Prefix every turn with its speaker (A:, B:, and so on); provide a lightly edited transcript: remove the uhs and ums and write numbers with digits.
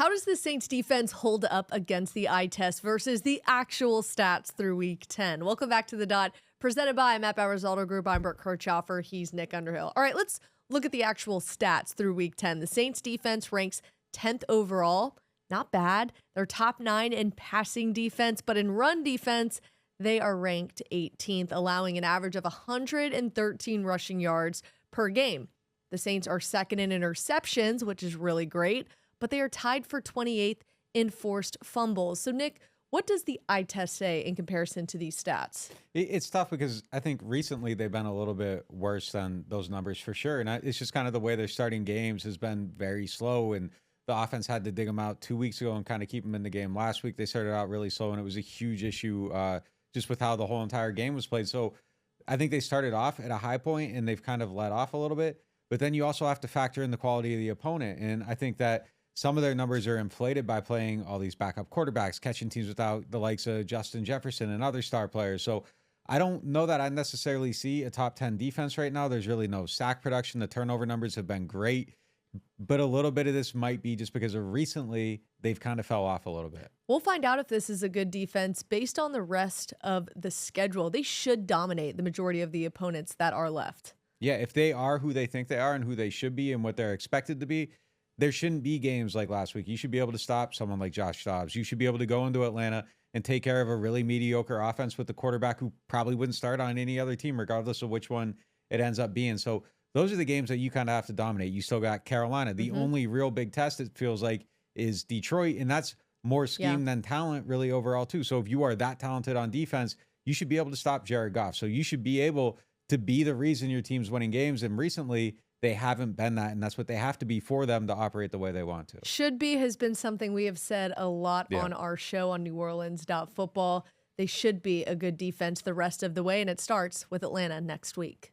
A: How does the Saints defense hold up against the eye test versus the actual stats through week 10? Welcome back to The Dot, presented by Matt Bauer Group. I'm Brooke Kirchhoffer. He's Nick Underhill. All right, let's look at the actual stats through week 10. The Saints defense ranks 10th overall. Not bad. They're top 9 in passing defense, but in run defense, they are ranked 18th, allowing an average of 113 rushing yards per game. The Saints are second in interceptions, which is really great, but they are tied for 28th in forced fumbles. So, Nick, what does the eye test say in comparison to these stats?
B: It's tough because I think recently they've been a little bit worse than those numbers for sure. And it's just kind of the way they're starting games has been very slow. And the offense had to dig them out 2 weeks ago and kind of keep them in the game. Last week, they started out really slow, and it was a huge issue just with how the whole entire game was played. So I think they started off at a high point, and they've kind of let off a little bit. But then you also have to factor in the quality of the opponent. And I think that some of their numbers are inflated by playing all these backup quarterbacks, catching teams without the likes of Justin Jefferson and other star players. So I don't know that I necessarily see a top 10 defense right now. There's really no sack production. The turnover numbers have been great. But a little bit of this might be just because of recently they've kind of fell off a little bit.
A: We'll find out if this is a good defense based on the rest of the schedule. They should dominate the majority of the opponents that are left.
B: Yeah, if they are who they think they are and who they should be and what they're expected to be, there shouldn't be games like last week. You should be able to stop someone like Josh Dobbs. You should be able to go into Atlanta and take care of a really mediocre offense with the quarterback who probably wouldn't start on any other team, regardless of which one it ends up being. So those are the games that you kind of have to dominate. You still got Carolina. The only real big test, it feels like, is Detroit, and that's more scheme than talent really overall too. So if you are that talented on defense, you should be able to stop Jared Goff. So you should be able to be the reason your team's winning games. And recently, they haven't been that, and that's what they have to be for them to operate the way they want to.
A: Should be has been something we have said a lot on our show on NewOrleans.Football. They should be a good defense the rest of the way, and it starts with Atlanta next week.